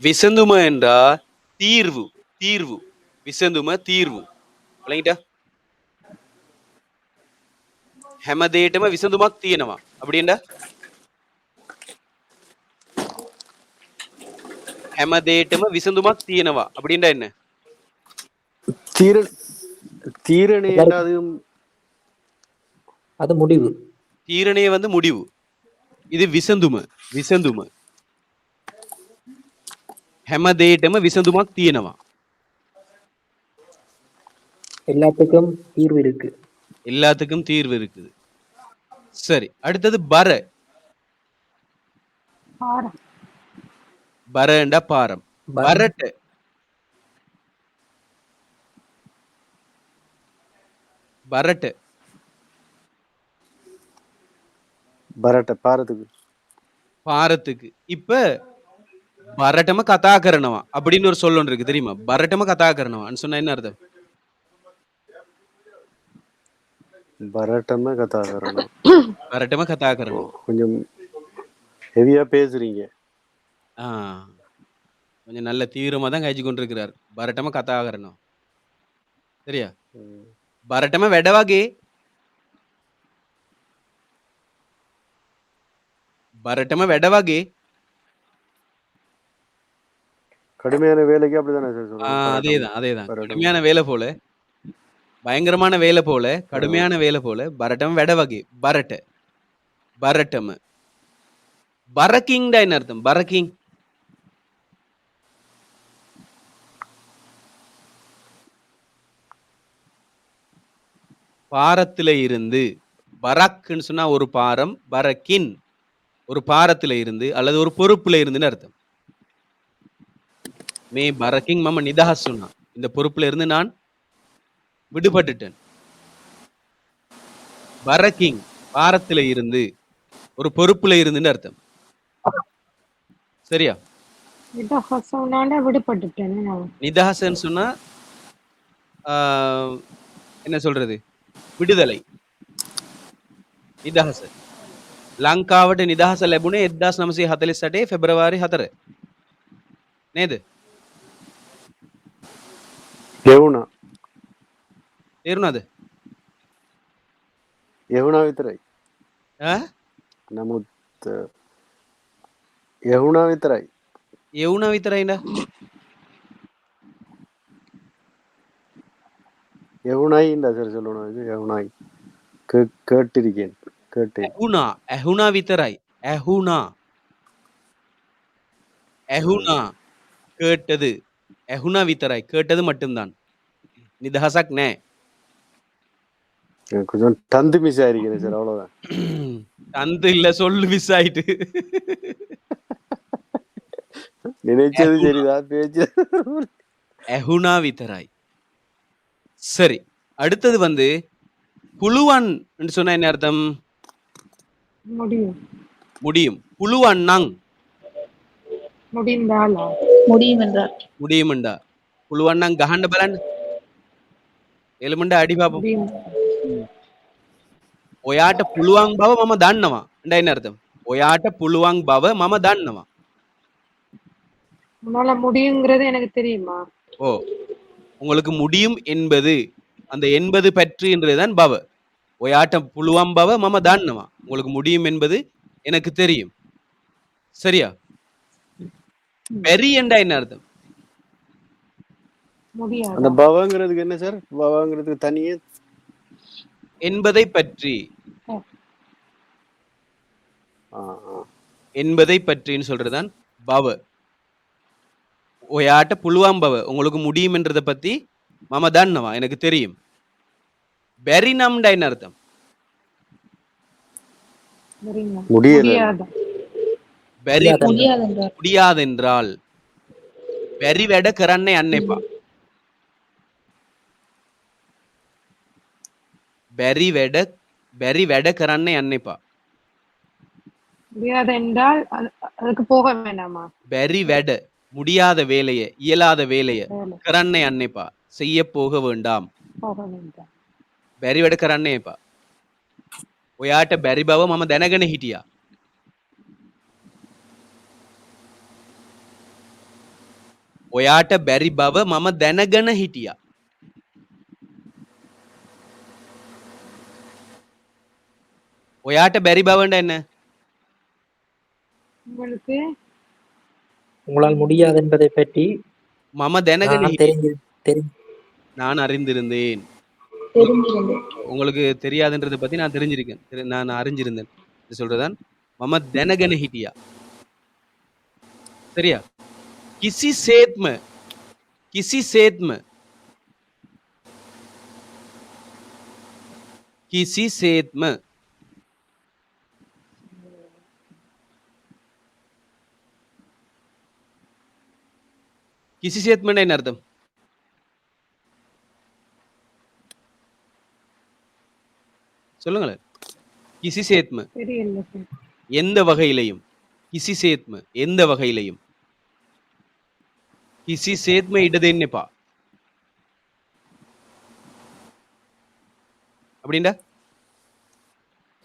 විසඳුම என்றா தீர்வு தீர்வு විසඳුම தீர்வு விளங்கிட்டா හැම දෙයකටම විසඳුමක් තියෙනවා அப்படின்னா හැම දෙයකටම විසඳුමක් තියෙනවා அப்படின்னா என்ன தீரணை என்றால் அது முடிவு. தீரணைய வந்து முடிவு. இது විසඳුම විසඳුම. හැම දෙයකටම විසඳුමක් තියෙනවා. எல்லாத்துக்கும் தீர்வு இருக்கு. எல்லாத்துக்கும் தீர்வு இருக்குது. சரி அடுத்தது பர. பாரம். பரண்டா பாரம். பரட்டு. பரட்டு. பரட்ட பாரத்துக்கு. பாரத்துக்கு. இப்ப பரட்டம கதா கரணவா அப்படின்னு ஒரு சொல் ஒன்று இருக்கு தெரியுமா? பரட்டம கதா கரணவான்னு சொன்னா என்ன அர்த்தம்? பரட்டம கதா கரணம். பரட்டம கதா கரணம். கொஞ்சம் ஹெவியா பேசுறீங்க. கொஞ்சம் நல்ல தீவிரமா தான் காய்ச்சி கொண்டிருக்கிறார். பரட்டம கதா கரணம். சரியா? பரட்டம வெடவாகே. பரட்டம வெடவாகே. கடுமையான வேலைக்கு அப்படிதானே சார்? அதேதான் கடுமையான வேலை போல, பயங்கரமான வேலை போல, கடுமையான வேலை போல, பரட்டம் வெடவகை. பரட்ட பரட்டம். பரக்கிங்டா என்ன அர்த்தம்? பரக்கிங் பாரத்துல இருந்து. பரக்குன்னு சொன்னா ஒரு பாரம், பரக்கின் ஒரு பாரத்துல இருந்து அல்லது ஒரு பொறுப்புல இருந்துன்னு அர்த்தம். மே பரக்கிங் மம நிதாஸ் சொன்னா இந்த பொறுப்புல இருந்து நான் விடுபட்டுட்டேன். பரக்கிங் பாரத்துல இருந்து ஒரு பொறுப்புல இருந்துன்னு அர்த்தம். சரியா? நிதாசன் சொன்னா என்ன சொல்றது? விடுதலை. නිදහස. ලංකාවට නිදහස ලැබුණේ 1948 පෙබරවාරි 4. නේද? යෙවුණා. තේරුණාද? යෙවුණා විතරයි. නමුත් යෙවුණා විතරයි. යෙවුණා විතරයි නේද? යෙවුණයි இந்த சார் சொல்லணும். இது යෙවුණයි. கேட்டிருக்கேன். கேட்டேன். ඇහුණා විතරයි. ඇහුණා கேட்டது. ඇහුණා විතරයි. கேட்டது மட்டும்தான். නිදහසක් නැහැ. கொஞ்சம் தந்து மிஸ் ஆயிருக்கேன் சார், அவ்வளவுதான். தந்து இல்ல, சொல்லு மிஸ் ஆயிட்டு. நினைச்சது சரிதான், பேச்சு ඇහුණා විතරයි. சரி, அடுத்தது வந்து புலுவன் என்று சொன்னா என்ன அர்த்தம்? முடியும். முடியும். புலுவன்னங் முடிந்தாலா? முடியும் என்றார். முடியும் என்றா. புலுவன்னங் ගහන්න බලන්න. එළමඬ අඩි பாப்போம். ඔයාට පුළුවන් බව මම දන්නවා. එண்டா என்ன அர்த்தம்? ඔයාට පුළුවන් බව මම දන්නවා. உன்னால முடியுங்கிறது எனக்கு தெரியுமா? ஓ, உங்களுக்கு முடியும் என்பது, அந்த என்பது பற்றி என்றுதான் பவ. ஒயாட்ட புழுவம் பவ மம தான்னவா. உங்களுக்கு முடியும் என்பது எனக்கு தெரியும். சரியா? பெரி என்றா என்ன அர்த்தம்? முடியாது. அந்த பவங்கிறதுக்கு என்ன சார்? பவங்கிறதுக்கு தனியே என்பதை பற்றி. என்பதை பற்றின்னு சொல்றதுதான் பவ. ஒயாட்ட புழுவாம் பவ, உங்களுக்கு முடியும் என்றதை பத்தி மம தான்னவா, எனக்கு தெரியும். பெரி நம்டா என்ன அர்த்தம்? முடியாதென்றால். பெரி வெட கரண்ணை அன்னைப்பா. பெரி வெட கரண்ணை அன்னைப்பா. முடியாது என்றால் அதுக்கு போக வேண்டாமா? பெரி வெட முடியாத வேலைய, இயலாத வேலைய, கரண்ணை அன்னைப்பா செய்ய போக வேண்டாம். බැරි වැඩ කරන්න එපා. ඔයාට බැරි බව මම දැනගෙන හිටියා. ඔයාට බැරි බව මම දැනගෙන හිටියා. ඔයාට බැරි බවண்ட என்ன? உங்களுக்கு உங்களால் முடியாது என்பதை பற்றி මම දැනගෙන நான் හිටියා. தெரிந்து நான் அறிந்திருந்தேன். தெரிஞ்சிருந்தேன். உங்களுக்கு தெரியாதுன்றத பத்தி நான் தெரிஞ்சிருக்கேன். நான் அறிஞ்சிருந்தேன். இது சொல்றதான் මම දැනගෙන හිටියා. சரியா? කිසිසේත්ම කිසිසේත්ම කිසිසේත්ම කිසිසේත්මට என்ன அர்த்தம்? சொல்லுங்களேன். කිසිසේත්ම தெரியல சார். எந்த வகையிலையும். කිසිසේත්ම எந்த வகையிலையும். කිසිසේත්ම ඉඩ දෙන්න එපා. அப்படின்டா?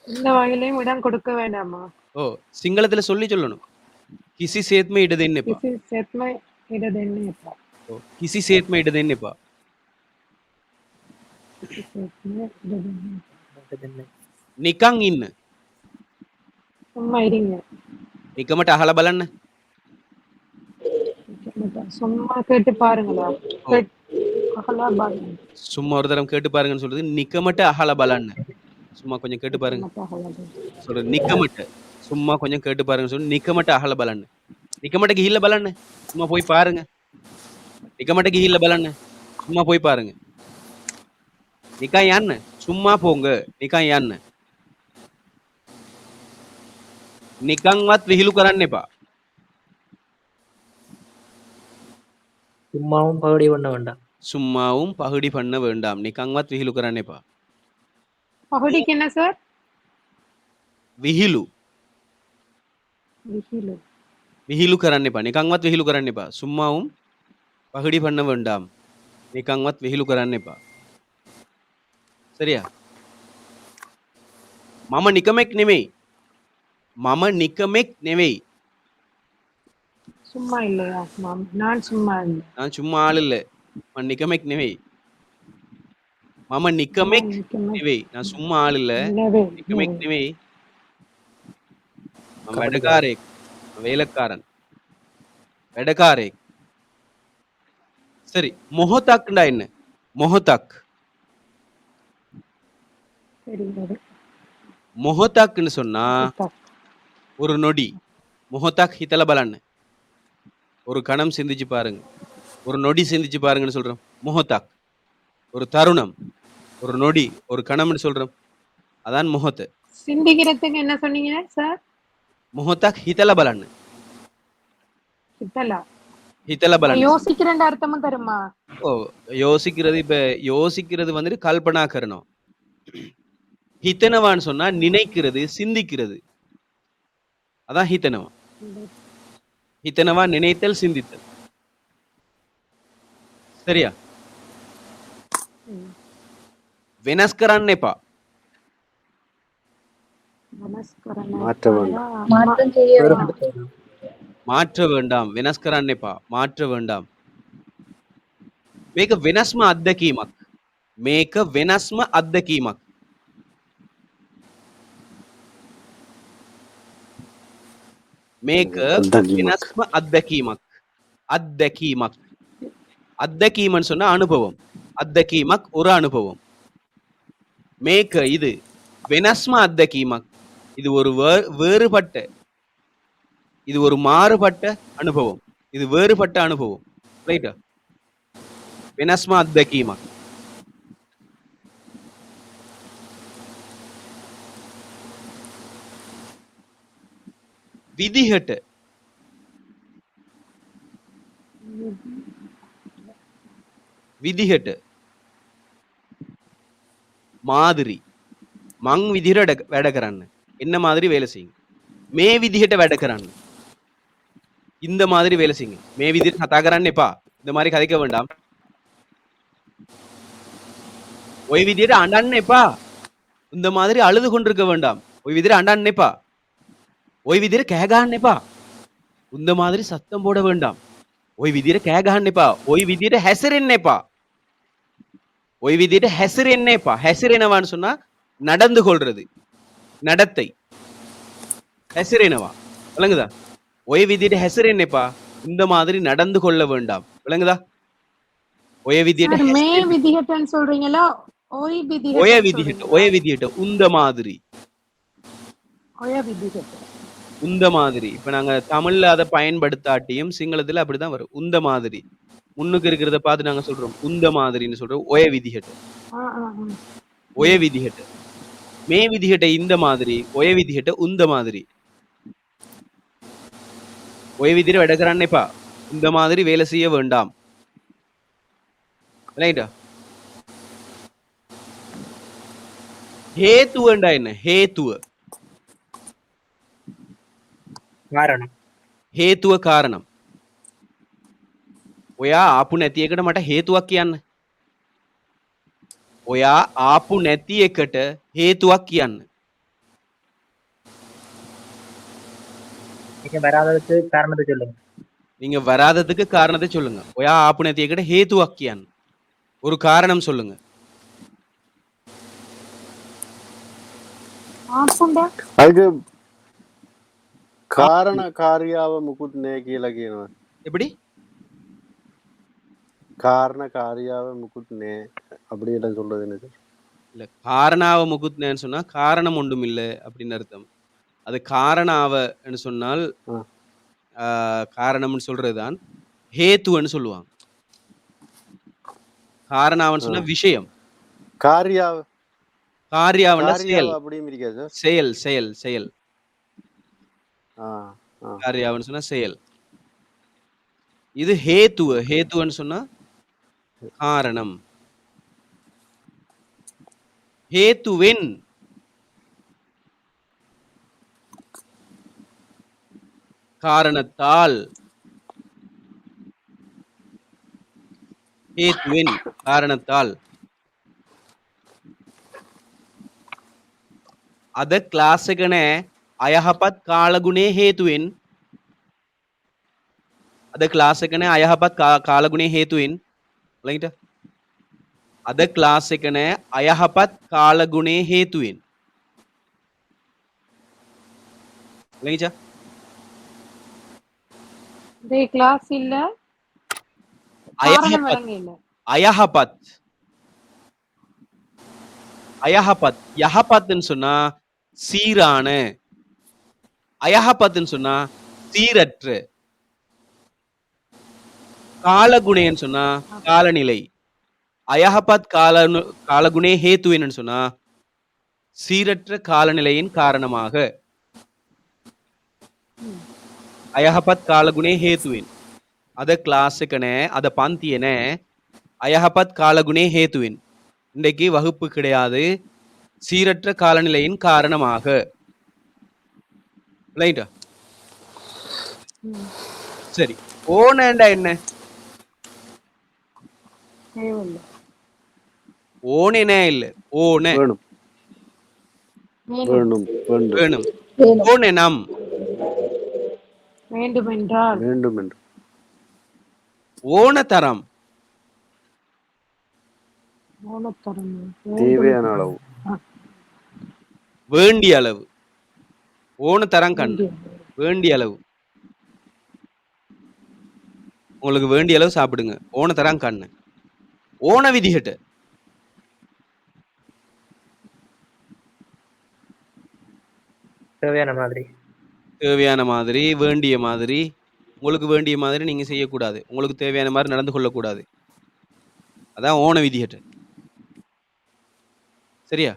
இந்த வகையிலையும் இடம் கொடுக்க வேண்டாமா? ஓ சிங்களத்துல சொல்லி சொல்லணும். කිසිසේත්ම ඉඩ දෙන්න එපා. கிசி செத்ம இடதென்னு எப்பா? ஓ කිසිසේත්ම ඉඩ දෙන්න එපා. கிசி செத்ம இடதென்னு. නිකන් ඉන්න. சும்மா இருங்க. නිකමට අහලා බලන්න. சும்மா கேட்டு பாருங்களா? அகலா பாருங்க. சும்மா ஒரு தரம் கேட்டு பாருங்கன்னு சொல்றது நிக்கமட்ட அகல பலன்னு. சும்மா கொஞ்சம் கேட்டு பாருங்க. சொல்றது நிக்கமட்ட. சும்மா கொஞ்சம் கேட்டு பாருங்கன்னு சொல்லி நிக்கமட்ட அகல பலன்னு. நிக்கமட்ட ගිහිල්ලා බලන්න. சும்மா போய் பாருங்க. நிக்கமட்ட ගිහිල්ලා බලන්න. சும்மா போய் பாருங்க. නිකන් යන්න. சும்மா போங்க. නිකන් යන්න. නිකන්වත් විහිළු කරන්න එපා. சும்மாவும் பகடி பண்ண வேண்டாம். சும்மாவும் பகுடி பண்ண வேண்டாம். නිකන්වත් විහිළු කරන්න එපා. பகுடிக்கு என்ன சார்? විහිළු. விஹிலு. විහිළු කරන්න එපා. නිකන්වත් විහිළු කරන්න එපා. சும்மாவும் பகுடி பண்ண வேண்டாம். නිකන්වත් විහිළු කරන්න එපා. சரியா? මම නිකමෙක් නෙමෙයි. මම නිකමෙක් නෙවෙයි. சும்மா இல்லையா? நான் சும்மா இல்லை. நான் சும்மா ஆள் இல்ல. මම නිකමෙක් නෙවෙයි. මම නිකමෙක් නෙවෙයි. நான் சும்மா ஆள் இல்ல. නිකමෙක් නෙවෙයි. මම වැඩකාරයෙක්. வேலைக்காரன். වැඩකාරයෙක්. சரி. මොහොතක්டா என்ன? මොහොතක්. தெரியாது. මොහොතක්னு சொன்னா ஒரு நொடி. මොහොතක් හිතලා බලන්න. ஒரு கணம் சிந்திச்சு பாருங்க. ஒரு நொடி சிந்திச்சு பாருங்கன்னு சொல்றோம். මොහොතක්. ஒரு தருணம். ஒரு நொடி. ஒரு கணம்னு சொல்றோம். அதான் මොහොත. சிந்திக்கிறதுக்கு என்ன சொன்னீங்க சார்? මොහොතක් හිතලා බලන්න. හිතලා. හිතලා බලන්න. யோசிக்கிறேன் அர்த்தமும் தருமா? ஓ யோசிக்கிறது இப்ப யோசிக்கிறது வந்துட்டு கல்பனா கரணம். හිතනවාன்னு சொன்னா நினைக்கிறது, சிந்திக்கிறது. அதான் හිතනවා. හිතනවා நினைத்தல், சிந்தித்தல். சரியா? වෙනස් කරන්න එපා. மாற்ற வேண்டாம். மாற்றம் செய்ய வேண்டாம். மாற்ற வேண்டாம். වෙනස් කරන්න එපා. மாற்ற வேண்டாம். මේක වෙනස්ම අත්දැකීමක්. මේක වෙනස්ම අත්දැකීමක්. මේක වෙනස්ම අත්දැකීමක්. අත්දැකීමක්. අත්දැකීමன்னு சொன்னா அனுபவம். අත්දැකීමක් ஒரு அனுபவம். මේක இது වෙනස්ම අත්දැකීමක්. இது ஒரு வேறுபட்ட, இது ஒரு மாறுபட்ட அனுபவம். இது வேறுபட்ட அனுபவம். ரைட்டா? වෙනස්ම අත්දැකීමක්. විදිහට විදිහට மாதிரி මං විදිහට වැඩ කරන්න. என்ன மாதிரி வேலை செய்யுங்க. මේ විදිහට වැඩ කරන්න. இந்த மாதிரி வேலை செய்யுங்க. මේ විදිහට කතා කරන්න එපා. இந்த மாதிரி கதைக்க வேண்டாம். ඔය විදිහට අඬන්න එපා. இந்த மாதிரி அழுது கொண்டிருக்க வேண்டாம். ඔය විදිහට අඬන්න එපා. ඔය විදිහට කෑ ගහන්න එපா. இந்த மாதிரி சத்தம் போட வேண்டாம். ওই විදියට කෑ ගහන්න එපා. ওই විදියට හැසිරෙන්න එපා. ওই විදියට හැසිරෙන්න එපா. හැසිරෙනවාன்னு சொன்னா நடந்து கொள்றது. நடத்தை. හැසිරෙනවා. விளங்குதா? ওই විදියට හැසිරෙන්න එපா. இந்த மாதிரி நடந்து கொள்ள வேண்டாம். விளங்குதா? ඔය විදියට சார் மே හැසිරෙන්න விதிகட்டன்னு சொல்றீங்களா? ஒய் ඔය விதிகட்டன்னு විදිහට சொல்றீங்களா? ඔය විදිහට උන්ද மாதிரி ஒய விதிகட்ட. உந்த மாதிரி இப்ப நாங்க தமிழ்ல அதை பயன்படுத்தாட்டியும் சிங்களத்துல அப்படிதான் வரும் உந்த மாதிரி முன்னுக்கு இருக்கிறத பார்த்து நாங்க சொல்றோம் உந்த மாதிரின்னு சொல்றோம் ஒய விதிகட்ட ஒய விதிகட்ட மே விதிகட்ட இந்த மாதிரி ஒய விதிகட்ட உந்த மாதிரி ஒய விதிர எடுக்கிறான்னேப்பா இந்த மாதிரி வேலை செய்ய வேண்டாம் ரைட்டா ஹேத்துவண்டா என்ன ஹேத்துவ காரணம். හේතුව කාරණම් ඔයා ආපු නැති එකට මට හේතුවක් කියන්න ඔයා ආපු නැති එකට හේතුවක් කියන්න நீங்க வராததுக்கு காரணத்தை சொல்லுங்க. நீங்க வராததுக்கு காரணத்தை சொல்லுங்க ඔයා ආපු නැති එකට හේතුවක් කියන්න ஒரு காரணம் சொல்லுங்க ஆப்புண்டா அதுக்கு காரண காரியாව මුකුත් නෑ කියලා කියනවා. எப்படி காரண காரியாව මුකුත් නෑ அப்படியெல்லாம் சொல்றது எனக்கு. இல்ல காரணாவ முகுத்னேன்னு சொன்னா காரணம் ஒன்றும் இல்லை அப்படின்னு அர்த்தம் அது காரணாவன்னு சொன்னால் காரணம்னு சொல்றதுதான் ஹேத்துன்னு சொல்லுவாங்க காரணாவன்னு சொன்னா விஷயம் காரியாව காரியாவன்னா செயல் அப்படியும் இருக்கா சார்? செயல் செயல் செயல் ஆ ஆ காரியாவன்னு சொன்னா செயல் இது ஹேத்துவ ஹேத்துவன்னு சொன்னா காரணம் ஹேத்துவின் காரணத்தால் ஹேத்துவின் காரணத்தால் අද ක්ලාස් එක නෑ අයහපත් කාලගුණේ හේතුවෙන් අද ක්ලාස් එක නෑ අයහපත් කාලගුණේ හේතුවෙන් ළඟට අද ක්ලාස් එක නෑ අයහපත් කාලගුණේ හේතුවෙන් ළඟට டே கிளாஸ் இல்ல காரணம் අයහපත් விளங்க இல்ல. අයහපත් அயஹபத் யஹபத்ன்னு சொன்னா சீரான அயஹபத்ன்னு சொன்னா சீரற்ற காலகுணேன்னு சொன்னா காலநிலை அயஹபத் காலகுணே ஹேத்துவின்னு சொன்னா சீரற்ற காலநிலையின் காரணமாக අයහපත් කාලගුණේ හේතුවෙන් අද ක්ලාස් එක නෑ අද පන්තිය නෑ අයහපත් කාලගුණේ හේතුවෙන් இன்றைக்கு வகுப்பு கிடையாது சீரற்ற காலநிலையின் காரணமாக ரைட்டா சரி ஓனேண்டா என்ன தேவையில்ல. ஓனேனே இல்ல ஓனே வேணும் வேணும். வேணும் வேண்டும் வேணும் ஓனேனம் வேண்டுமென்றால் வேண்டும் என்று ஓனதரம் ஓனத்தரம் தேவையான அளவு வேண்டிய அளவு ஓனதரம் கண்ணு வேண்டிய அளவு உங்களுக்கு வேண்டிய அளவு சாப்பிடுங்க ஓனதரம் கண்ணு ஓன விதிகட்டு தேவையான மாதிரி. தேவையான மாதிரி வேண்டிய மாதிரி உங்களுக்கு வேண்டிய மாதிரி நீங்க செய்யக்கூடாது உங்களுக்கு தேவையான மாதிரி நடந்து கொள்ளக்கூடாது அதான் ஓன விதிகட்டு சரியா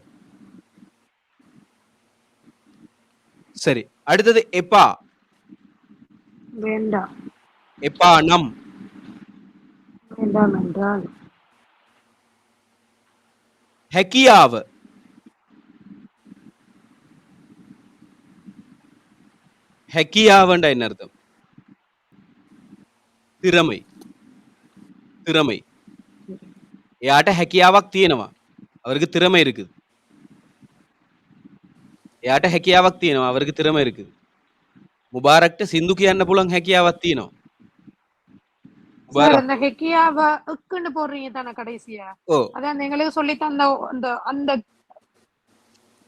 சரி அடுத்தது எப்பா வேண்டாம். எப்பா நம் வேண்டாம் என்றால் හැකියාව හැකියාවන්ට என்ன அர்த்தம் திறமை திறமை එයාට හැකියාවක් තියෙනවා அவருக்கு திறமை இருக்குது එයාට හැකියාවක් තියෙනවා அவருக்கு திறமை இருக்குது මුබාරක්ට සින්දු කියන්න පුළුවන් හැකියාවක් තියෙනවා சார் வர அந்த ஹெக்கியாவை உக்குன்னு போடுறீங்க தானே கடைசியா ஓ அதான் எங்களுக்கு சொல்லித்தான் அந்த அந்த அந்த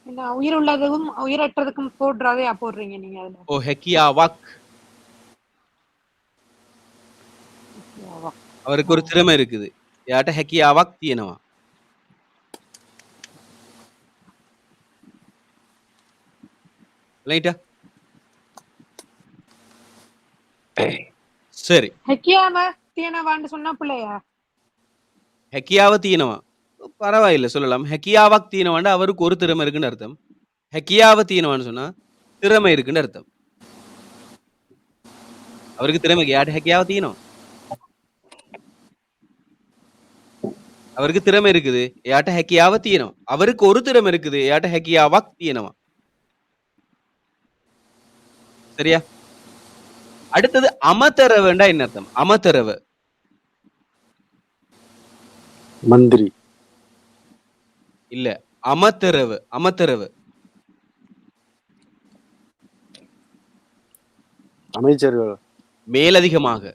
என்ன உயிர் உள்ளதுக்கும் உயிரற்றதுக்கும் போடுறதே போடுறீங்க நீங்க அதுல ஓ ஹெக்கியாவாக் அவருக்கு ஒரு திறமை இருக்குது යාට හැකියාවක් තියෙනවා ரைட்டா சரி ஹெக்கியாவை தீனவான்னு சொன்னா பிள்ளையா හැකියාව තියෙනවා பரவாயில்லை சொல்லலாம் හැකියාවක් තියෙනවண்ட அவருக்கு ஒரு திறமை இருக்குன்னு அர்த்தம் හැකියාව තියෙනවன்னு சொன்னா திறமை இருக்குன்னு அர்த்தம் அவருக்கு திறமை යාට හැකියාව තියෙනවා அவருக்கு திறமை இருக்குது යාට හැකියාව තියෙනවා அவருக்கு ஒரு திறமை இருக்குது යාට හැකියාවක් තියෙනවා சரியா அடுத்தது அமதரவண்டா என்ன அர்த்தம் அமதரவ மந்திரி இல்ல அமதரவ அமதரவ அமைச்சர்கள் மேலதிகமாக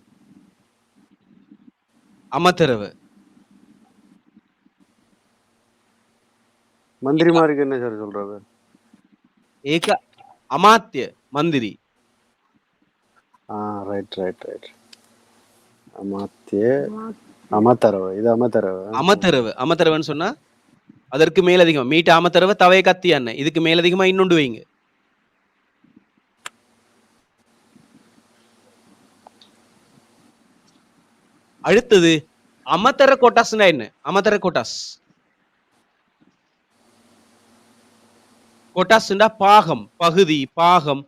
அமதரவ மந்திரிமாருக்கு என்ன சார் சொல்றது ஏக அமாத்திய மந்திரி ரைட் ரைட் ரைட் அமாத்திய அமத்தரவு இது அமத்தரவு அமதரவ அமதரவன்னு சொன்னா அதற்கு மேலதிகமா மீட்ட அமதரவ தவைய கத்தியான்னு இதுக்கு மேலதிகமா இன்னொண்டு வைங்க அடுத்தது அமதர கோட்டாஸ்னா என்ன அமதர கோட்டாஸ் கோட்டாஸ்னா பாகம் பகுதி பாகம்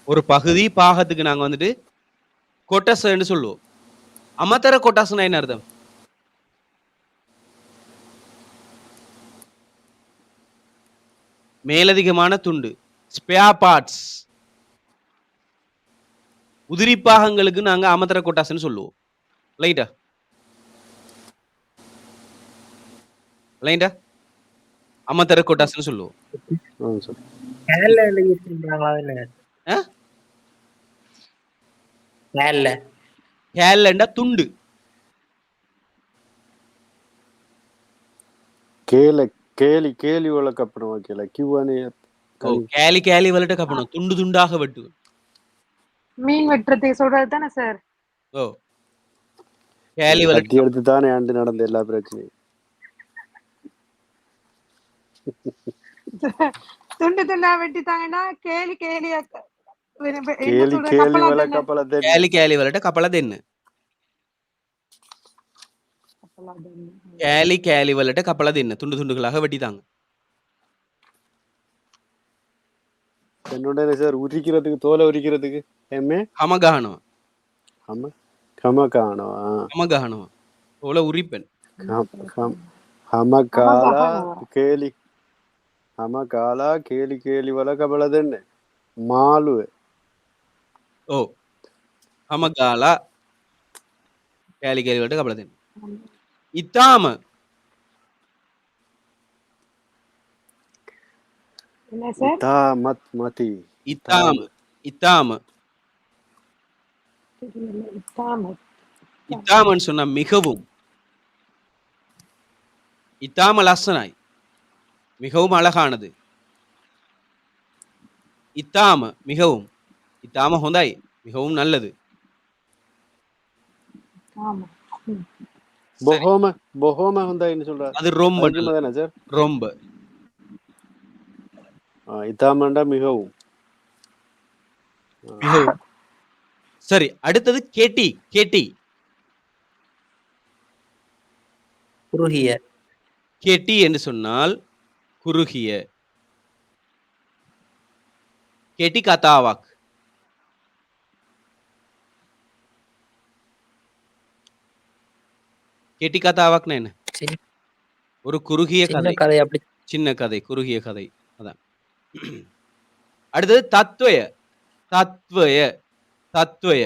ஒரு பகுதி பாகத்துக்கு நாங்க வந்துட்டு கோட்டாஸ்ன்னு சொல்லுவோம் அமதர கோட்டாஸ்னா என்ன அர்த்தம் மேலதிகமான துண்டு ஸ்பேர் பார்ட்ஸ் உதிரி பாகங்களுக்கு நாங்க அமதர கோட்டாஸ்ன்னு சொல்லுவோம் லைட்டா லைட்டா அமதர கோட்டாஸ்ன்னு சொல்லுவோம் சார் கேரள யூஸ் பண்றாங்களா இல்ல ஆ? கேரள கேலண்டா துண்டு கேலி கேலி வழக்கப்படும் ஓகேல கியூவானே ஓ கேலி கேலி வலட்ட கப்பணும் துண்டு துண்டாக வெட்டு மீன் வெட்டுறது சொல்றது தானே சார் ஓ கேலி வலட்ட கத்தி எடுத்து தானே ஆண்டு நடந்த எல்லா பிரச்சனையும் துண்டு துண்டா வெட்டித்தாங்கன்னா கேலி கேலியா என்ன கேலி சொல்றது கேலி கப்பலா தானே வழக்கப்பலத்தை கேலி கேலி வலட்ட கப்பல தென்னு கப்பலா தானே. கேலி கேலி வலட்ட கப்பல தென்னு துண்டு துண்டுகளாக வெட்டித்தாங்க என்னோட சார் உரிக்கிறதுக்கு தோலை உரிக்கிறதுக்கு எம்மே ஹமகஹனவ ஹம கமகானோ ஹமகஹனவ தோல உரிப்பன் ஹமகாலா கேலி ஹமகாலா கேலி கேலி வழக்கப்பலதென்ன மாலு ஓ ஹமகாலா கேலி கேலி வலட்ட கப்பல தென்னு இத்தாம என்ன சார் தா மத் மதி இத்தாம இத்தாம தெரியல. இத்தாம இத்தாமன்னு சொன்னா மிகவும் இத்தாம லசனாய் மிகவும் அழகானது இத்தாம மிகவும் இத்தாம ஹொந்தாய் மிகவும் நல்லது ஆமா பொஹோம பொஹோம ஹுந்தாயின்னு சொல்றாரு அது ரொம்ப அதுக்கு நல்லது தானே சார் ரொம்ப இத்தாமண்டா மிகவும் மிகவும் சரி அடுத்தது கேட்டி கேட்டி குறுகிய கேட்டி என்று சொன்னால் குறுகிய கேட்டி கதாவாக் கேட்டி கதாவாக்னா என்ன சின்ன ஒரு குறுகிய சின்ன கதை கதை அப்படி சின்ன கதை குறுகிய கதை அதான் அடுத்தது தத்வய தத்வய தத்வய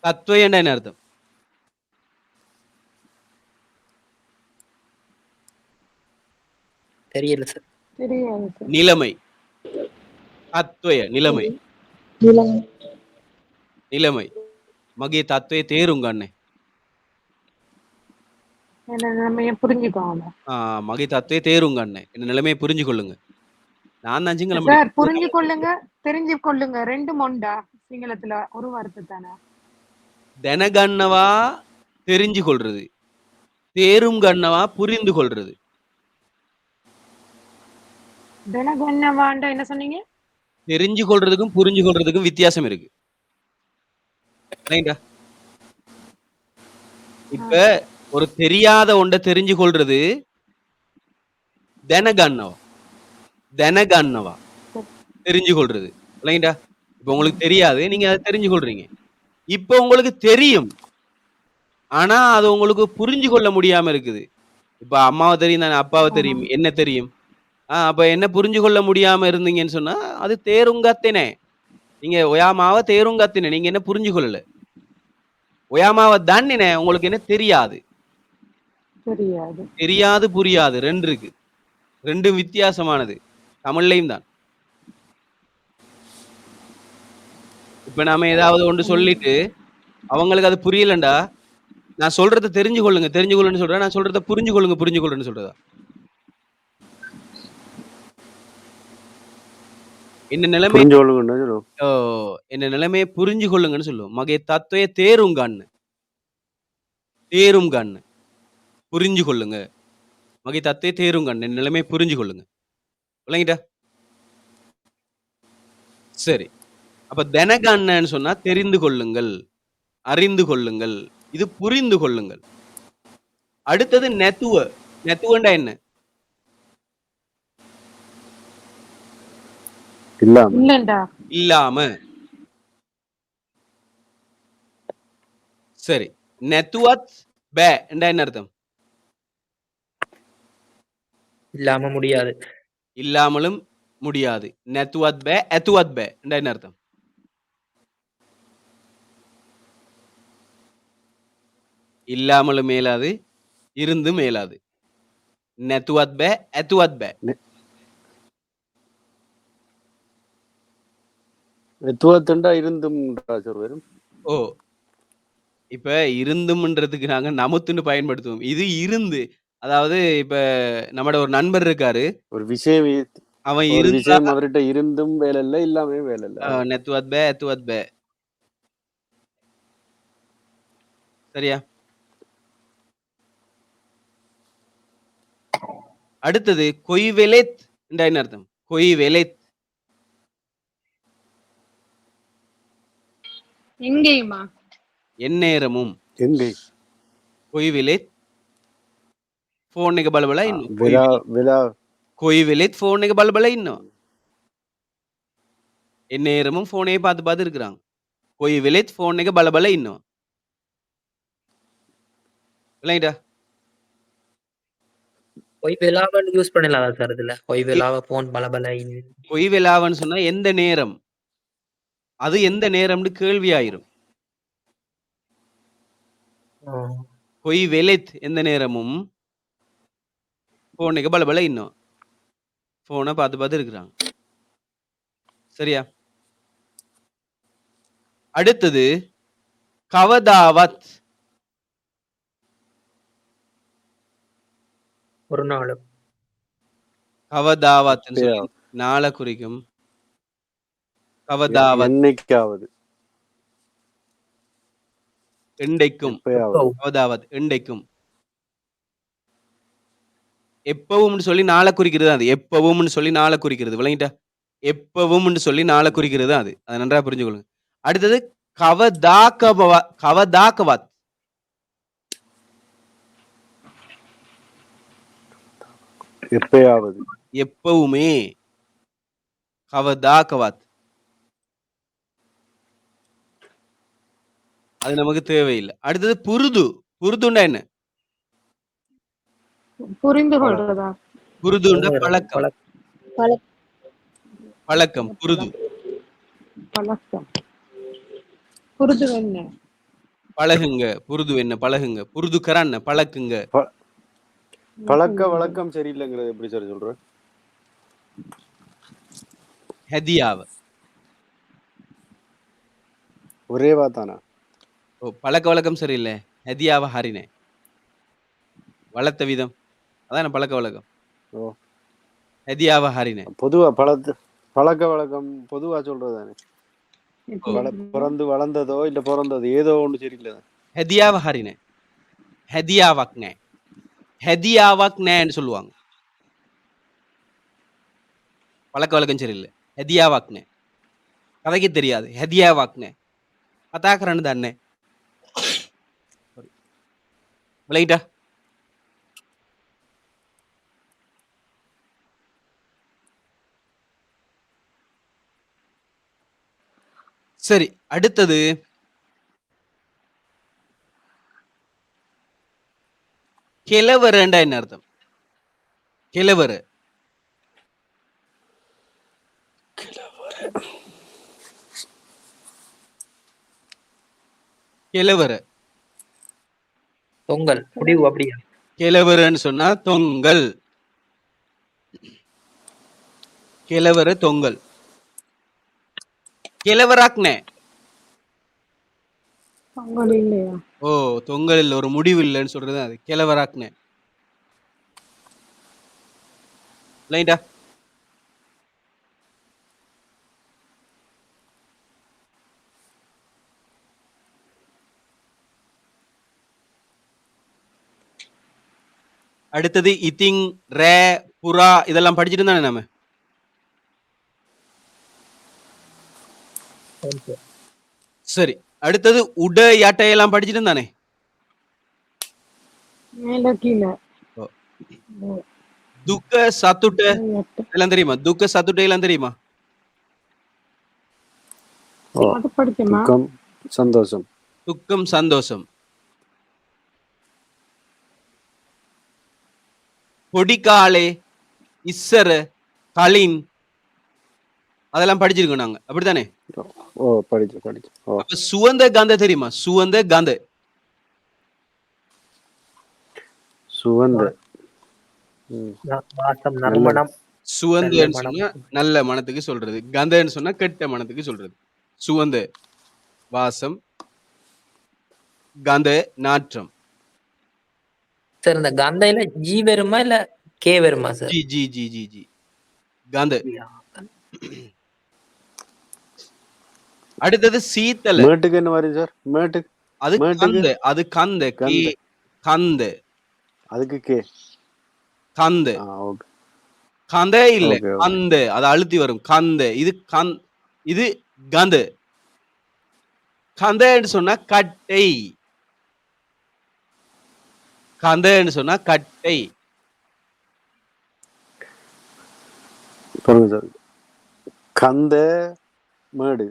தத்வயன்னா என்ன அர்த்தம் தெரியல சார். தெரியாது சார். நிலைமை. තත්වය නිලමයි. නිලමයි. මගේ තත්වය තේරුම් ගන්න. என்ன நிலைமைய புரிஞ்சுக்கோங்க. මගේ තත්වය තේරුම් ගන්න. என்ன நிலைமையை புரிஞ்சு கொள்ளுங்க. நான் தான் சிங்களம் சார் படிக்கிறேன். புரிஞ்சு கொள்ளுங்க, தெரிஞ்சு கொள்ளுங்க. ரெண்டும் உண்டா சிங்களத்துல? ஒரு வார்த்தை தானே. දැනගන්නවා தெரிஞ்சு கொள்றது. தேரும் கண்ணவா புரிந்து கொள்றது. தினகண்ணவாண்டா என்ன சொன்னீங்க? தெரிஞ்சு கொள்றதுக்கும் புரிஞ்சு கொள்றதுக்கும் வித்தியாசம் இருக்கு. ரைட்டா? இப்ப ஒரு தெரியாத ஒன்றை தெரிஞ்சு கொள்றது දැනගන්නවා. දැනගන්නවා. தெரிஞ்சு கொள்றது. ரைட்டா? இப்ப உங்களுக்கு தெரியாது, நீங்க அதை தெரிஞ்சு கொள்றீங்க. இப்ப உங்களுக்கு தெரியும், ஆனா அது உங்களுக்கு புரிஞ்சு கொள்ள முடியாம இருக்குது. இப்ப அம்மாவை தெரியும் தானே, அப்பாவை தெரியும், என்ன தெரியும். அப்ப என்ன புரிஞ்சு கொள்ள முடியாம இருந்தீங்கன்னு சொன்னா அது தேருங்கத்தினே. நீங்க ஒயாமாவ தேருங்கத்தினே, நீங்க என்ன புரிஞ்சு கொள்ளல. ஒயாமாவ தண்ணினே, உங்களுக்கு என்ன தெரியாது. தெரியாது. தெரியாது புரியாது ரெண்டு இருக்கு. ரெண்டும் வித்தியாசமானது. தமிழ்லையும் தான். இப்ப நாம ஏதாவது ஒன்று சொல்லிட்டு அவங்களுக்கு அது புரியலண்டா, நான் சொல்றத தெரிஞ்சு கொள்ளுங்க தெரிஞ்சு கொள்ளுன்னு சொல்றேன், நான் சொல்றத புரிஞ்சு கொள்ளுங்க புரிஞ்சு கொள்ளுன்னு சொல்றதா? என்ன நிலைமை புரிஞ்சு கொள்ளுங்கன்னு சொல்லுவோம். என்ன நிலைமையை புரிஞ்சு கொள்ளுங்கன்னு சொல்லுவோம். மகே தத்துவ தேரும் கண்ணு, தேரும் கண்ணு புரிஞ்சு கொள்ளுங்க. மகே தத்துவ தேரும் கண்ணு, என் நிலைமையை புரிஞ்சு கொள்ளுங்க. விளங்கிட்டா? சரி. அப்ப தெனகண்ணன்னு சொன்னா தெரிந்து கொள்ளுங்கள், அறிந்து கொள்ளுங்கள். இது புரிந்து கொள்ளுங்கள். அடுத்தது நெத்துவ. நெத்துவண்டா என்ன? இல்லாம. இல்லண்டா. இல்லாம. சரி. நெத்துவத் பே என்றா என்ன அர்த்தம்? இல்லாம முடியாது. இல்லாமலும் முடியாது. நெத்துவத் பே எத்துவத் பே என்றா என்ன அர்த்தம்? இல்லாமலும் மேலாது, இருந்து மேலாது. நெத்துவத் பே எத்துவத் பே. எத்துவத்தண்டா இருந்தும் வரும். ஓ, இப்ப இருந்தும்ன்றதுக்கு நாங்க நமுத்துன்னு பயன்படுத்துவோம். இது இருந்து, அதாவது இப்ப நம்மட ஒரு நண்பர் இருக்காரு. ஒரு விஷயம் அவன் ஒரு இருந்தா விஷயம் அவர்கிட்ட இருந்தும் வேலை இல்லை, இல்லாமே வேலை இல்லை. நெத்துவத் பே எத்துவத் பே. சரியா? அடுத்தது கொய்வெலெத் என்றா என்ன அர்த்தம்? கொய்வெலெத். எங்கேயுமா? எந்நேரமும். எங்கே? කොයිවෙලෙත් ෆෝන් එක බල බලා ඉන්නවා. වෙලා කොයිවෙලෙත් ෆෝන් එක බල බලා ඉන්නවා. එந்நேரமும் ஃபோனே பார்த்து பார்த்து இருக்கிறாங்க. කොයිවෙලෙත් ෆෝன் එක බල බලා ඉන්නවා. விளங்கிட்டா? பொய் வெலாவன்னு யூஸ் பண்ணலாம் சார் இதுல. பொய் வெலாவ போன் பலபல. கொய் வெலாவன்னு சொன்னா எந்த நேரம், அது எந்த நேரம்னு கேள்வி ஆயிரும். கொய் வெலெத் எந்த நேரமும் ஃபோன் එක බල බලා ඉන්නවා. ஃபோனை பார்த்து பார்த்து இருக்கிறாங்க. சரியா? அடுத்தது கவதாவத். ஒரு நாளும். கவதாவத் நாளை குறிக்கும். கவதாவத் என்னைக்காவது, எண்டைக்கும். கவதாவத் எண்டைக்கும். எப்பவும் சொல்லி நாளை குறிக்கிறது அது. எப்பவும் சொல்லி நாளை குறிக்கிறது. விளங்கிட்டா? எப்பவும் சொல்லி நாளை குறிக்கிறது அது. அதை நன்றாக புரிஞ்சுக்கொள்ளுங்க. அடுத்தது கவதாக்கவத். எப்பயாவது, எப்பவுமே. கவதாக்கவத் அது நமக்கு தேவையில்லை. அடுத்தது புருது. புருதுண்டா என்ன? புரிந்து கொள்றதா? புருதுண்டா பழக்கம். பழக்கம் புருது. பழக்கம். புரிது என்ன? பழகுங்க. புருது என்ன? பழகுங்க. புருது கரான் பழக்குங்க. பழக்க வழக்கம் சரியில்லைங்கிறது எப்படி சார் சொல்ற? හැදියාව. ஒரே வார்த்தானா? ඔව් பழக்கவழக்கம் சரியில்ல. හැදියාව හරි නෑ. வளர்த்த விதம். அதான பழக்கவழக்கம். ஓ, හැදියාව හරි නෑ. பொதுவா பழக்க வழக்கம் பொதுவா சொல்றதானே. ඔව්. பிறந்து வளர்ந்ததோ இல்ல பிறந்தது ஏதோ ஒண்ணு சரியில்லை. හැදියාව හරි නෑ. හැදියාවක් නෑ. හැදියාවක් නෑன்னு சொல்லுவாங்க. பழக்கவழக்கம் சரியில்ல. හැදියාවක් නෑ. கதைக்க தெரியாது. හැදියාවක් නෑ. කතා කරන්න දන්නේ නෑ. விளங்கிட்டா? சரி, அடுத்தது கெலவரண்டா என்ன அர்த்தம்? கெலவர. கெலவர. தொங்கல் முடிவு அப்படியா? கெலவரன்னு சொன்னா தொங்கல். கெலவர தொங்கல். கெலவராக் நே. பொங்கல் இல்லையா? ஓ, தொங்கல் இல்ல, ஒரு முடிவு இல்லைன்னு சொல்றது அது. கெலவராக் நே. விளங்கிட்டா? அடுத்தது இத்திங், ரே, புறா இதெல்லாம் படிச்சுட்டு தானே நாம? சரி, அடுத்தது உட யாட்டையெல்லாம் படிச்சுட்டு தானே? மேல கீழே. ஓ. துக்க சத்துட்ட எல்லாம் தெரியுமா? துக்க சத்துட்ட எல்லாம் தெரியுமா? ஓ, அது படிச்சோமா? துக்கம் சந்தோஷம். துக்கம் சந்தோஷம். பொடிக்காலே, இஸ்ஸர, கலின் அதெல்லாம் படிச்சிருக்கோம் நாங்க. அப்படித்தானே? ஓ, படிச்சு. ஓ, அப்ப சுவந்த கந்த தெரியுமா? சுவந்த கந்த. சுவந்த. வாசம், நல்ல நறுமணம், நல்ல சுவந்தன்னு மனம். சொன்னா நல்ல மனத்துக்கு சொல்றது. கந்தன்னு சொன்னா கெட்ட மனத்துக்கு சொல்றது. சுவந்த வாசம், கந்த நாற்றம். சார் இந்த கந்தையில ஜி வருமா இல்ல கே வருமா சார்? ஜி ஜி ஜி ஜி ஜி கந்த. அடுத்தது சீத்தல. மேட்டுக்கு என்ன மாதிரி சார்? அது மேட்டுக்கு கந்த. அது கந்த. கே கந்த. கந்த. அதுக்கு கே. கந்த. ஓகே. கந்த இல்ல, ஓகே, ஓகே. கந்த. அது அழுத்தி வரும். கந்த. இது கந்த. கந்தன்னு சொன்னா கட்டை. கந்தன்னு சொன்னா கட்டை. பாருங்க சார், கந்த மேடு,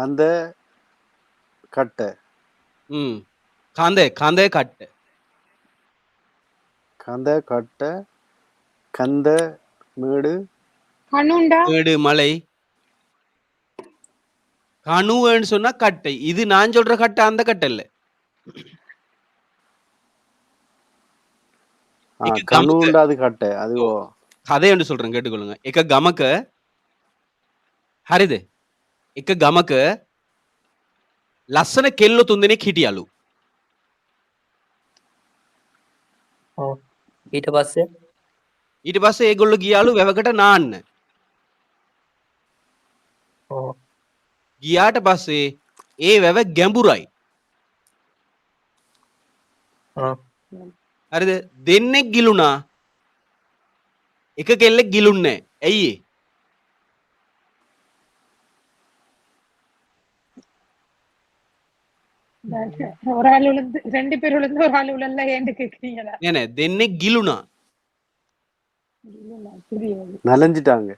அந்த கட்டை, கந்த கந்த கட்டை. கந்த கட்டை, கந்த மேடு, கணுண்டா? மேடு மலை. கணுன்னு சொன்னா கட்டை. இது நான் சொல்ற கட்டை அந்த கட்டை இல்ல. கணுண்டா அது கட்டை. அது கதை என்று சொல்றேன், கேட்டுக்கொள்ளுங்க. එක ගමක හරිද? එක ගමක ලස්සන කෙල්ලෝ තුන්දෙනෙක් හිටියලු. ඊට පස්සේ ඊට පස්සේ ඒගොල්ලෝ ගියාලු වැවකට නාන්න. ගියාට පස්සේ ඒ වැව ගැඹුරයි. හරිද? දෙන්නෙක් ගිලුණා. එක කෙල්ලෙක් ගිලුන්නේ නැහැ. ඇයි ඒ? ஒரு ஆள் விழுந்து, 2 பேர் விழுந்து ஒரு ஆள் விழல, ஏன்னு கேக்குறீங்களா? නෑ නෑ, දෙන්නෙක් ගිලුණා. நனைஞ்சிட்டாங்க.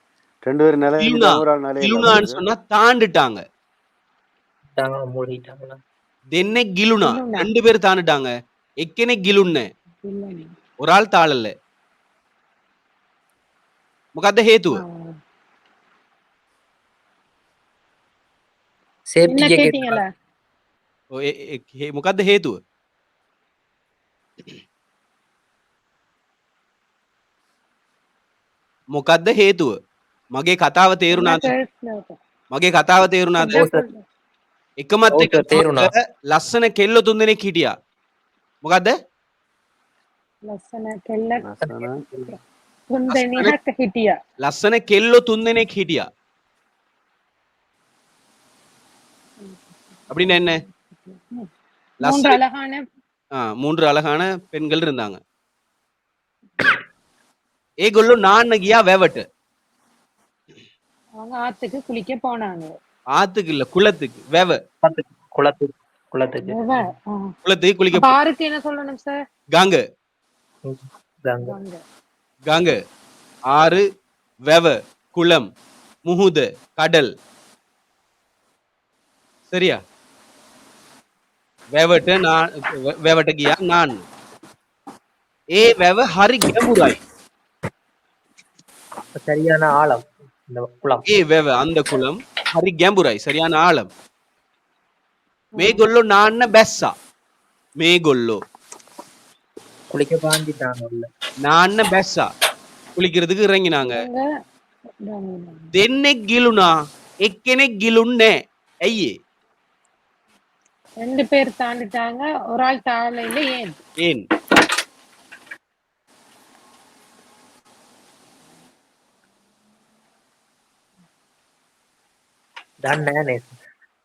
2 பேரும் ගිලුණා. ஒரு ஆள் நனையல. ගිලුණාன்னு சொன்னா தாண்டுட்டாங்க. மூடிட்டாங்களா? දෙන්නෙක් ගිලුණා. ගිලුණා. 2 பேர் தாண்டுட்டாங்க. එක්කෙනෙක් ගිලුන්නේ නැහැ. ஒரு ஆள் தாளல்ல. මොකද්ද හේතුව? சேஃப்டி என்ன ஜாக்கெட் கேட்டீங்களா? මොකද්ද හේතුව? මොකද්ද හේතුව? මගේ කතාව என்ன තේරුණාද? கேட்கல. මගේ කතාව තේරුණාද? ඔව් සර්. එකමත් ඔව් එක සර් තේරුණා. ලස්සන කෙල්ල 3 දෙනෙක් හිටියා. මොකද්ද? லசன கெல்ல லசன குந்தனியா ஹிட்டியா. ලස්සන කෙල්ලෝ 3 දෙනෙක් හිටියා. அப்படின்னு என்ன? மூன்று லசன அழகான 3 அழகான பெண்கள் இருந்தாங்க. ඒගොල්ලෝ නාන්න ගියා වැවට. அவங்க ஆத்துக்கு குளிக்க போனாங்க. ஆத்துக்கு இல்ல, குளத்துக்கு. වැව. குளத்துக்கு குளத்துக்கு வெவ. ஆ. குளத்துக்கு குளிக்க அப்ப ஆருக்கு என்ன சொல்லணும் சார்? ගඟ. தாங்க. வாங்க. ගඟ. ஆறு, වැව, குளம், මුහුද, கடல். சரியா? වැවට වැවට ගියා නාන්න. ඒ වැව හරි ගැඹුරයි. சரியான ஆழம் இந்த குளம். ඒ වැව அந்த குளம் හරි ගැඹුරයි. சரியான ஆழம். මේගොල්ලෝ නාන්න බැස්සා. මේගොල්ලෝ குளிக்க பாஞ்சிட்டாங்க உள்ள. නාන්න බැස්සා. குளிக்கிறதுக்கு இறங்கினாங்க. அவங்க දෙන්නෙක් ගිලුණා. එක්කෙනෙක් ගිලුන්නේ නැහැ. ඇයි ඒ? ரெண்டு பேர் தாண்டிட்டாங்க, ஒரு ஆள் தாழல. ஏன்? ஏன்? දන්නේ නැහැ.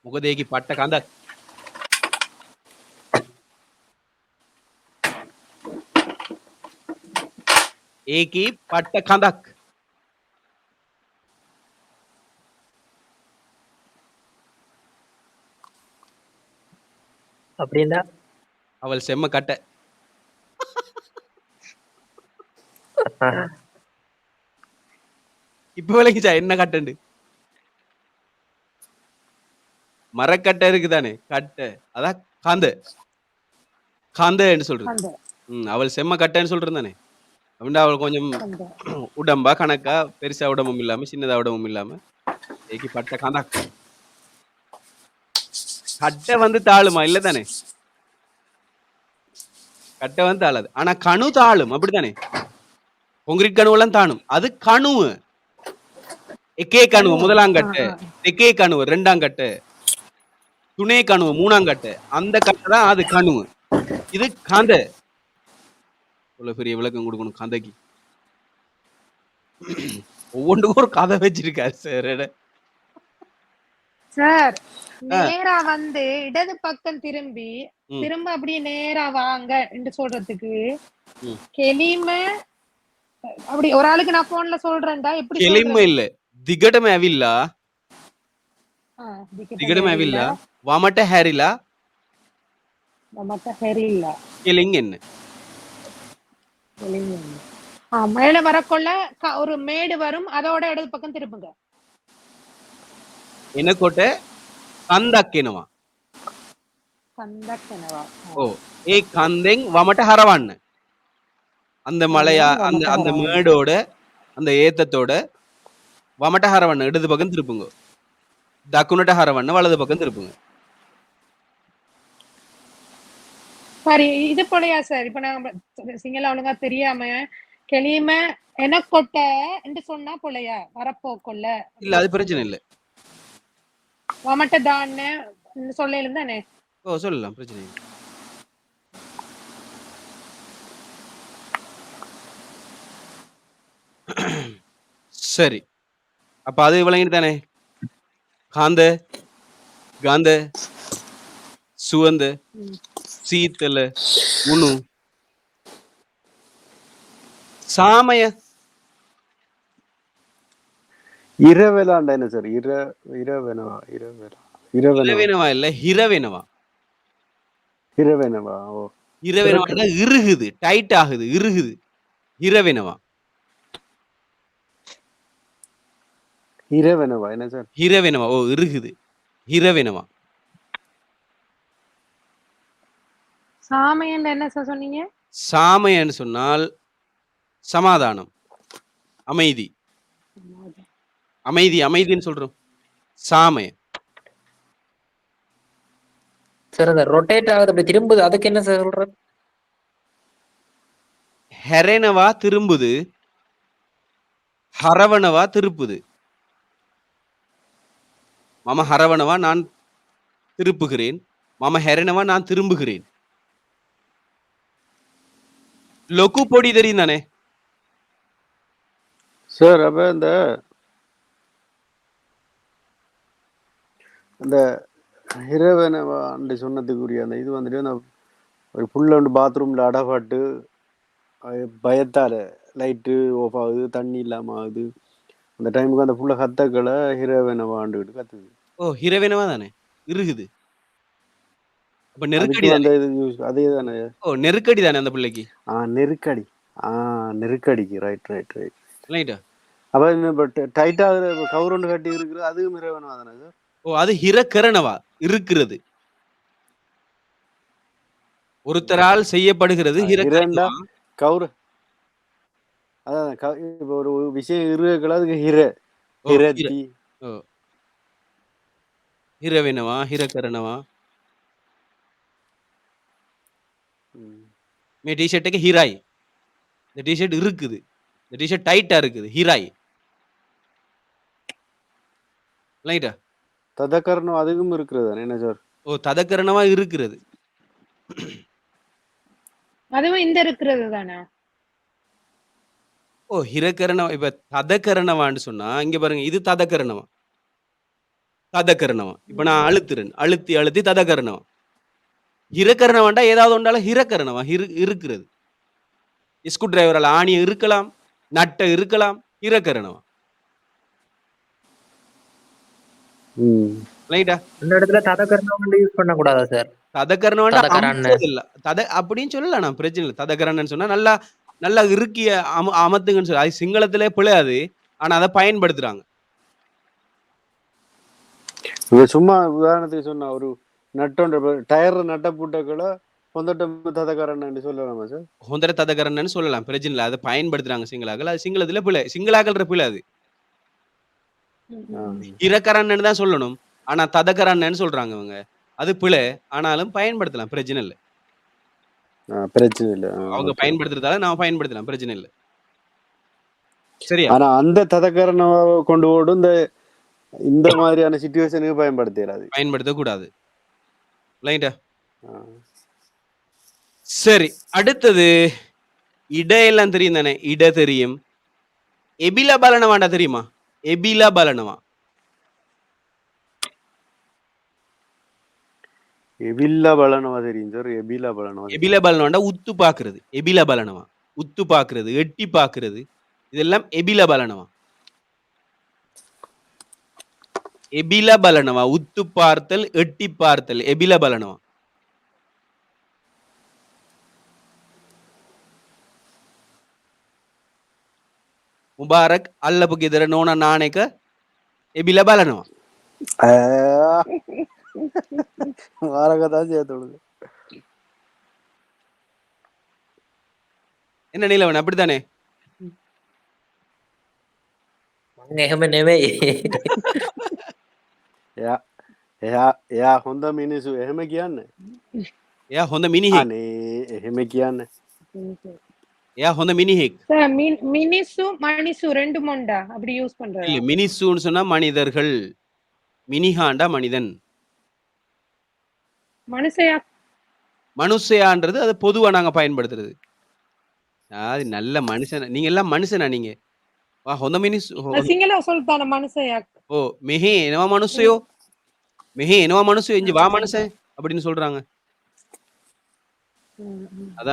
මොකද ඒකේ පට්ට කඳක්. ඒකේ පට්ට කඳක්. அப்படின்னா அவள் செம்ம கட்டை. இப்ப விளங்கிச்சா என்ன கட்டண்டு? மரக்கட்டை இருக்குதானே, கட்டை. அதான் காந்த காந்தன்னு சொல்றது. அந்த அவள் செம்ம கட்டைன்னு சொல்றது தானே. அப்படின்னா அவள் கொஞ்சம் அந்த உடம்பா கணக்கா, பெருசா உடம்பும் இல்லாம சின்னதா உடம்பும் இல்லாம ஏகி பட்ட கணக்கு. கட்டை வந்து தாழுமா? இல்ல தானே. கட்டை வந்து தாழாது. ஆனா கணு தாழும். அப்படித்தானே. கொங்கிரீட் கணுவெல்லாம் தாணும். அது கணுவு. எக்கே கணுவு முதலாம் கட்டை, தெக்கே கணுவு ரெண்டாம் கட்டை, துணை கணுவு மூணாம் கட்டை. அந்த கட்டை தான் அது கணுவு. இது காந்த. இவ்வளவு பெரிய விளக்கம் கொடுக்கணும் கதைக்கு. ஒவ்வொன்றுக்கும் ஒரு கதை வச்சிருக்காரு சார். சார், நேரா வந்து இடது பக்கம் திரும்பி திரும்ப அப்படியே நேரா வாங்க என்று சொல்றதுக்கு கெளிமை. அப்படி ஒரு ஆளுக்கு நான் போன்ல சொல்றேன்டா. எப்படி කෙලින්ම இல்ல, දිගටම ඇවිල්ලා දිගටම ඇවිල්ලා වමට හැරිලා நமக்கு சரியில்லை. කෙලින් එන්න. மேல வரக்குள்ள ஒரு மேடு வரும், அதோட இடது பக்கம் திருப்புங்க. එනකොට කන්දක් එනවා. கந்தக்கனவா? ஓ, ඒ කන්දෙන් වමට හරවන්න. அந்த மலையா அந்த அந்த மேடோட அந்த ஏத்தத்தோட வமட்ட ஹரவண்ண இடது பக்கம் திருப்புங்க. தக்குனட்ட ஹரவண்ண வலது பக்கம் திருப்புங்க. சரி, இது போலயா சார்? இப்ப நான் சிங்கள ஒழுங்கா தெரியாம கெளிமை எனக்கொட்ட என்று சொன்னா போலயா வரப்போக்குள்ள? இல்ல, அது பிரச்சனை இல்ல. வமட்ட தான சொல்ல தானே. ஓ, சொல்லலாம், பிரச்சனை இல்லை. சரி, அப்ப அது விளங்கிட்டு தானே. காந்த, காந்த, சுவந்த, சீத்தல, உணு, சாமய. இரவெலாண்டா என்ன சார்? இரவெனவா இரவெலா இரவெனவா இரவேனவா இல்ல, ஹிரவேனவா. இரவெனவா? ஓ, இரவேனவா இறுகுது, டைட் ஆகுது, இறுகுது. இரவேனவா இரவெனவா என்ன சார்? ஹிரவேனவா. ஓ, இறுகுது, ஹிரவேனவா. சாமையன் என்ன சார் சொன்னீங்க? சாமையன்னு சொன்னால் சமாதானம், அமைதி. அமைதி, அமைதின்னு சொல்றோம். சாமய. சார் அந்த ரொட்டேட் ஆகுது அப்படி திரும்புது, அதுக்கு என்ன சார் சொல்ற? හැරෙනවා திரும்புது හරවනවා திருப்புது. මම හරවනවා நான் திருப்புகிறேன். මම හැරෙනවා நான் திரும்புகிறேன். ලොකු පොඩි தெரியும் தானே? சார் அப்ப இந்த அந்த இரவனவாண்டு சொன்னதுக்குரிய அந்த இது வந்துட்டு அந்த ஒரு புள்ள வந்து பாத்ரூம்ல அடபாட்டு பயத்தால லைட்டு ஆஃப் ஆகுது, தண்ணி இல்லாம ஆகுது. அந்த டைமுக்கு அந்த புள்ள கத்தக்களை இரவனவாண்டுகிட்டு கத்துது. ஓ ஹிரவேனவா தானே? இறுகுது. அப்ப நெருக்கடி அதுக்கும் அந்த தானே? இது அதே தானே. ஓ நெருக்கடி தானே அந்த பிள்ளைக்கு? நெருக்கடி. நெருக்கடிக்கு ரைட் ரைட் ரைட். ரைட்டா? அப்ப இந்த டைட்டா கவுரண்டு கட்டி இருக்கிறது அதுவும் இரவனவா தானே சார்? ஓ அது ஹிரகரணவா இருக்கிறது. ஒருத்தரால் செய்யப்படுகிறது இரண்டா ஹிரகரணவா. கவுரு அதான் இப்ப ஒரு விஷயம் இருக்குல்ல அதுக்கு ஓ ஹிர ஹிரத்தி. ஓ ஹிரவேனவா ஹிரகரணவா. மே டி-ஷர்ட்டுக்கு ஹிராய். இந்த டி-ஷர்ட் இருக்குது. இந்த டி-ஷர்ட் டைட்டா இருக்குது. ஹிராய். ரைட்டா? ததகரணம் அதுவும் இருக்கிறது தானே என்ன சார்? ஓ ததகரணவா இருக்கிறது. அதுவும் இந்த இருக்கிறது தானே? ஓ ஹிரகரணவா. இப்ப ததகரணவான்னு சொன்னா இங்க பாருங்க இது ததகரணவா. ததகரணவா. இப்ப நான் அழுத்துறேன். அழுத்தி அழுத்தி ததகரணவா. ஹிரகரணவாண்டா ஏதாவது ஒன்றால ஹிரகரணவா இருக்கிறது. ஸ்க்ரூ டிரைவரால ஆணியை இருக்கலாம், நட்டை இருக்கலாம், ஹிரகரணவா. ரைட்டா? இந்த இடத்துல ததகரணம் யூஸ் பண்ண கூடாதா சார்? ததகரணவாண்டா ததகரன்னு. அமுத்துறது இல்ல. அப்படின்னு சொல்லலாம் நான் பிரச்சனை இல்லை. ததகரணன்னு சொன்னா நல்லா நல்லா இறுக்கிய அமத்துங்கன்னு சொல்லி அது சிங்களத்திலே பிழையாது. ஆனா அதை பயன்படுத்துறாங்க. இப்ப சும்மா உதாரணத்துக்கு சொன்ன ஒரு நட்டோன்ற டயர் நட்ட பூட்டக்களை பொந்தட்டம் ததகரணம் சொல்லலாமா சார்? ஹொந்தர ததகரணன்னு சொல்லலாம். பிரச்சனை இல்லை. அதை பயன்படுத்துறாங்க சிங்களாக்கள். அது சிங்களத்துல பிழை. சிங்களாக்கள் பிழை அது. ஹிரகரணன்னு தான் சொல்லணும். ஆனா ததகரணன்னு சொல்றாங்க இவங்க. அது பிழை. ஆனாலும் பயன்படுத்தலாம். பிரச்சனை இல்லை. பிரச்சனை இல்லை. அவங்க பயன்படுத்துறதால நான் பயன்படுத்தலாம். பிரச்சனை இல்லை. சரியா? ஆனா அந்த ததகரணம் கொண்டு ஓடும் இந்த மாதிரியான சிச்சுவேஷனுக்கு பயன்படுத்தலாது. பயன்படுத்தக்கூடாது. ரைட்டா? சரி அடுத்தது இட எல்லாம் தெரியும் தானே? இட தெரியும். எபில பலனவாண்டா தெரியுமா? எபில பலனவா. எபில பலனவா தெரியும் சார். எபில பலனவா. எபில பலனவாண்டா உத்து பாக்குறது. எபில பலனவா. உத்து பாக்குறது, எட்டி பாக்குறது, இதெல்லாம் எபில பலனவா. எபில பலனவா. உத்து பார்த்தல், எட்டி பார்த்தல், எபில பலனவா. முபாரக் அல்லப்புக்கு எதிர நோனா நாணேக்க எபில பலனவா. வாரகதான் சேர்த்து என்ன நீலவன் அப்படித்தானே? එහෙම නෙවෙයි. එයා හොඳ මිනිසු එහෙම කියන්න. එයා හොඳ මිනිහෙක්. අනේ එහෙම කියන්න. එයා හොඳ මිනිහෙක්. மினிசு மணிசு ரெண்டு மொண்டா அப்படி யூஸ் பண்றாங்க. இல்ல மினிசுன்னு சொன்னா மனிதர்கள். மினிஹாண்டா மனிதன். மனுஷயா மனுஷயான்றது அது பொதுவா நாங்க பயன்படுத்துறது. அது நல்ல மனுஷன். நீங்க எல்லாம் மனுஷனா நீங்க? வா හොඳ මිනිස්සු. சிங்கள சொல்லிட்டான மனுஷயா. ஓ මෙහි එනවා මනුස්සයෝ. මෙහි එනවා මනුස්සයෝ. ඉංජ வா மனுஷன் அப்படின்னு சொல்றாங்க. அதான்